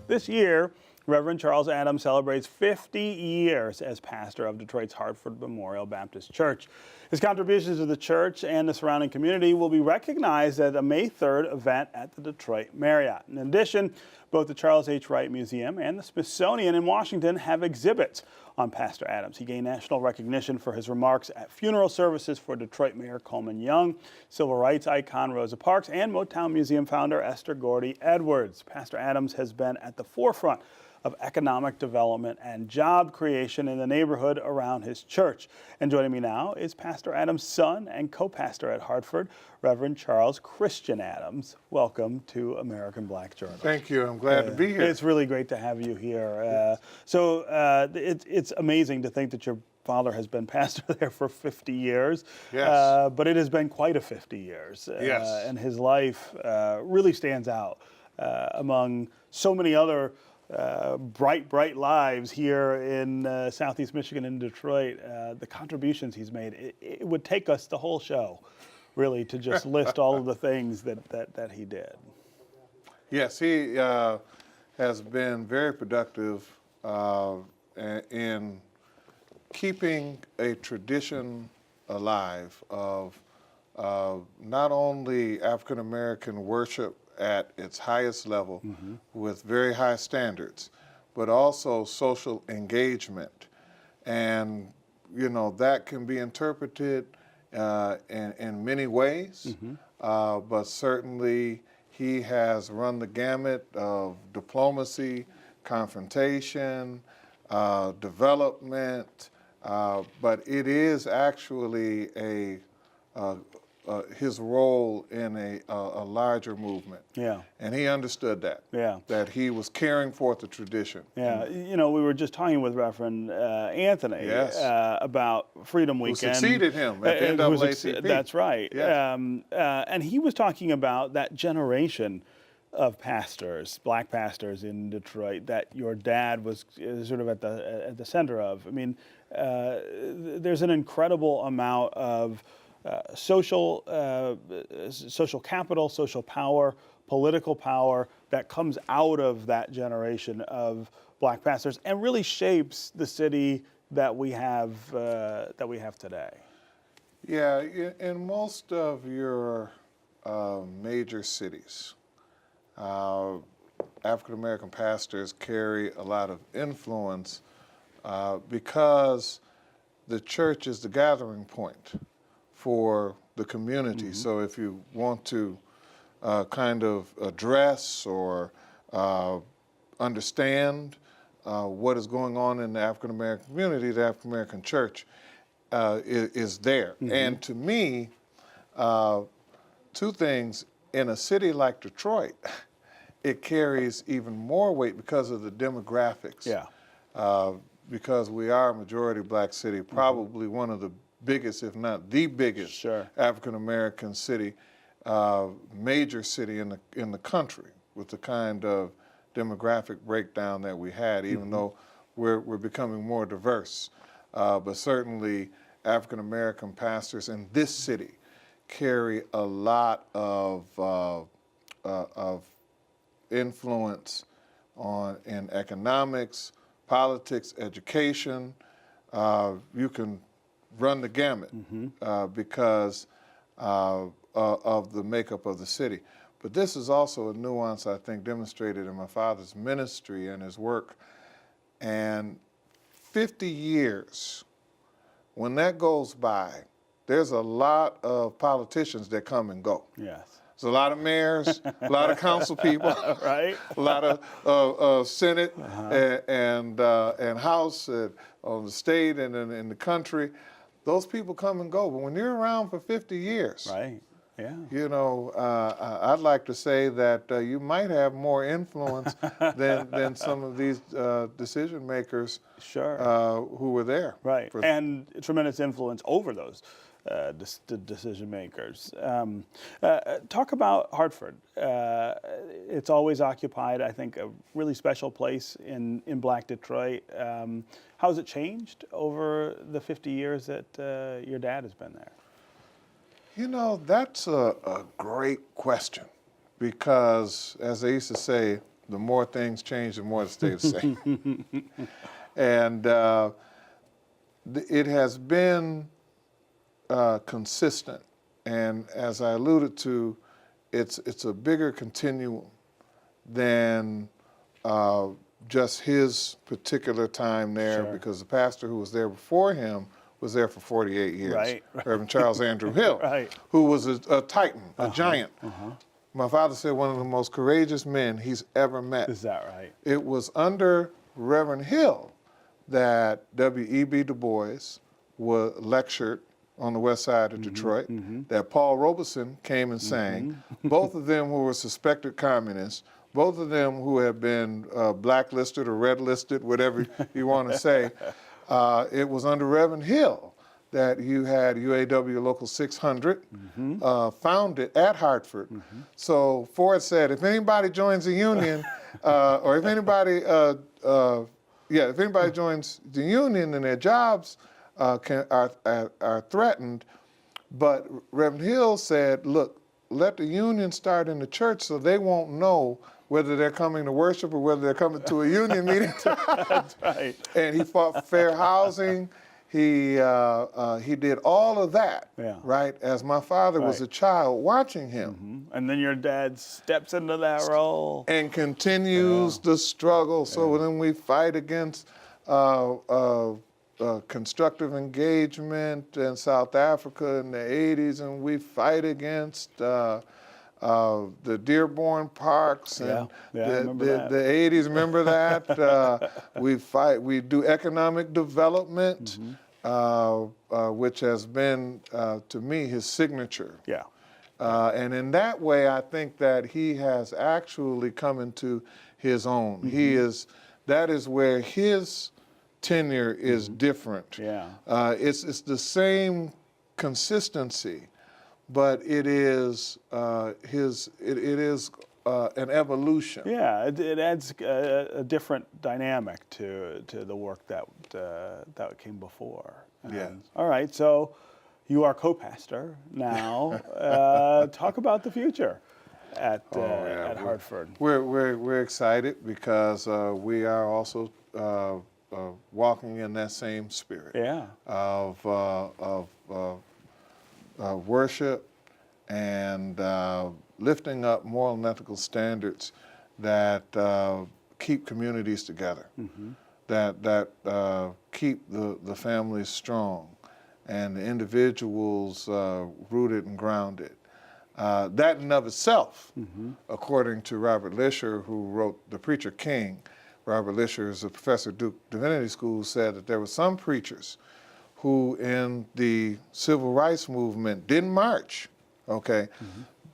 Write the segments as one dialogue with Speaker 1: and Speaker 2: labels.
Speaker 1: This year, Reverend Charles Adams celebrates 50 years as pastor of Detroit's Hartford Memorial Baptist Church. His contributions to the church and the surrounding community will be recognized at a May 3rd event at the Detroit Marriott. In addition, both the Charles H. Wright Museum and the Smithsonian in Washington have exhibits on Pastor Adams. He gained national recognition for his remarks at funeral services for Detroit Mayor Coleman Young, civil rights icon Rosa Parks, and Motown Museum founder Esther Gordy Edwards. Pastor Adams has been at the forefront of economic development and job creation in the neighborhood around his church. And joining me now is Pastor Adams' son and co-pastor at Hartford, Reverend Charles Christian Adams. Welcome to American Black Journal.
Speaker 2: Thank you. I'm glad to be here.
Speaker 1: It's really great to have you here. It's amazing to think that your father has been pastor there for 50 years.
Speaker 2: Yes.
Speaker 1: But it has been quite a 50 years.
Speaker 2: Yes.
Speaker 1: And his life really stands out among so many other bright lives here in Southeast Michigan and Detroit. The contributions he's made, it would take us the whole show, really, to just list all of the things that he did.
Speaker 2: Yes, he has been very productive in keeping a tradition alive of not only African American worship at its highest level with very high standards, but also social engagement. And, you know, that can be interpreted in many ways, but certainly he has run the gamut of diplomacy, confrontation, development, but it is actually his role in a larger movement.
Speaker 1: Yeah.
Speaker 2: And he understood that.
Speaker 1: Yeah.
Speaker 2: That he was carrying forth the tradition.
Speaker 1: Yeah. You know, we were just talking with Reverend Anthony
Speaker 2: Yes.
Speaker 1: About Freedom Weekend.
Speaker 2: Who succeeded him at the NAACP.
Speaker 1: That's right.
Speaker 2: Yes.
Speaker 1: And he was talking about that generation of pastors, black pastors in Detroit, that your dad was sort of at the center of. I mean, there's an incredible amount of social capital, social power, political power that comes out of that generation of black pastors and really shapes the city that we have today.
Speaker 2: Yeah, in most of your major cities, African American pastors carry a lot of influence because the church is the gathering point for the community. So if you want to kind of address or understand what is going on in the African American community, the African American church is there. And to me, two things, in a city like Detroit, it carries even more weight because of the demographics.
Speaker 1: Yeah.
Speaker 2: Because we are a majority black city, probably one of the biggest, if not the biggest,
Speaker 1: Sure.
Speaker 2: African American city, major city in the country, with the kind of demographic breakdown that we had, even though we're becoming more diverse. But certainly African American pastors in this city carry a lot of influence in economics, politics, education. You can run the gamut because of the makeup of the city. But this is also a nuance, I think, demonstrated in my father's ministry and his work. And 50 years, when that goes by, there's a lot of politicians that come and go.
Speaker 1: Yes.
Speaker 2: There's a lot of mayors, a lot of council people,
Speaker 1: Right.
Speaker 2: a lot of Senate and House on the state and in the country. Those people come and go. But when you're around for 50 years,
Speaker 1: Right. Yeah.
Speaker 2: you know, I'd like to say that you might have more influence than some of these decision makers
Speaker 1: Sure.
Speaker 2: who were there.
Speaker 1: Right. And tremendous influence over those decision makers. Talk about Hartford. It's always occupied, I think, a really special place in Black Detroit. How has it changed over the 50 years that your dad has been there?
Speaker 2: You know, that's a great question because, as they used to say, the more things change, the more it stays the same. And it has been consistent. And as I alluded to, it's a bigger continuum than just his particular time there,
Speaker 1: Sure.
Speaker 2: because the pastor who was there before him was there for 48 years,
Speaker 1: Right.
Speaker 2: Reverend Charles Andrew Hill,
Speaker 1: Right.
Speaker 2: who was a titan, a giant. My father said one of the most courageous men he's ever met.
Speaker 1: Is that right?
Speaker 2: It was under Reverend Hill that W.E.B. Du Bois was lectured on the west side of Detroit, that Paul Robeson came and sang, both of them who were suspected communists, both of them who have been blacklisted or red-listed, whatever you want to say. It was under Reverend Hill that you had UAW Local 600 founded at Hartford. So Ford said, if anybody joins the union, or if anybody joins the union, then their jobs are threatened. But Reverend Hill said, look, let the union start in the church so they won't know whether they're coming to worship or whether they're coming to a union meeting.
Speaker 1: That's right.
Speaker 2: And he fought for fair housing. He did all of that, right, as my father was a child watching him.
Speaker 1: And then your dad steps into that role.
Speaker 2: And continues the struggle. So then we fight against constructive engagement in South Africa in the 80s, and we fight against the Dearborn Parks and the 80s. Remember that? We do economic development, which has been, to me, his signature.
Speaker 1: Yeah.
Speaker 2: And in that way, I think that he has actually come into his own. That is where his tenure is different.
Speaker 1: Yeah.
Speaker 2: It's the same consistency, but it is an evolution.
Speaker 1: Yeah, it adds a different dynamic to the work that came before.
Speaker 2: Yeah.
Speaker 1: All right, so you are co-pastor now. Talk about the future at Hartford.
Speaker 2: We're excited because we are also walking in that same spirit of worship and lifting up moral and ethical standards that keep communities together, that keep the families strong and the individuals rooted and grounded. That in and of itself, according to Robert Lisher, who wrote The Preacher King, Robert Lisher is a professor at Duke Divinity School, said that there were some preachers who in the civil rights movement didn't march, okay?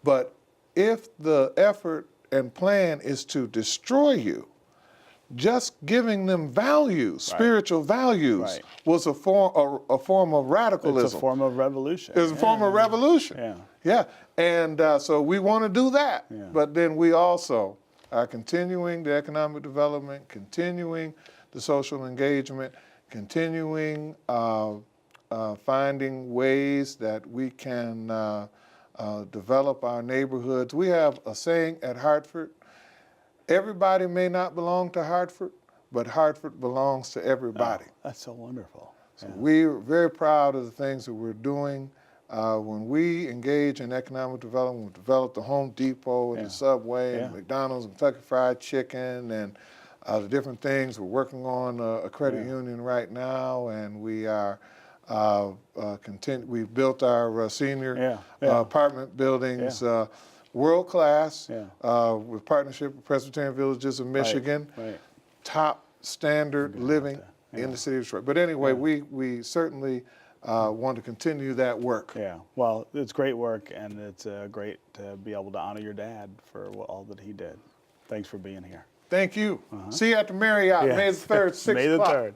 Speaker 2: But if the effort and plan is to destroy you, just giving them values, spiritual values, was a form of radicalism.
Speaker 1: It's a form of revolution.
Speaker 2: It's a form of revolution. Yeah. And so we want to do that. But then we also are continuing the economic development, continuing the social engagement, continuing finding ways that we can develop our neighborhoods. We have a saying at Hartford, everybody may not belong to Hartford, but Hartford belongs to everybody.
Speaker 1: Oh, that's so wonderful.
Speaker 2: So we're very proud of the things that we're doing. When we engage in economic development, we develop the Home Depot and the Subway and McDonald's and Kentucky Fried Chicken and the different things. We're working on a credit union right now, and we are we've built our senior apartment buildings world class with partnership with Presbyterian Villages of Michigan, top standard living in the city of Detroit. But anyway, we certainly want to continue that work.
Speaker 1: Yeah, well, it's great work, and it's great to be able to honor your dad for all that he did. Thanks for being here.
Speaker 2: Thank you. See you at the Marriott, May the 3rd, 6 o'clock.
Speaker 1: May the 3rd.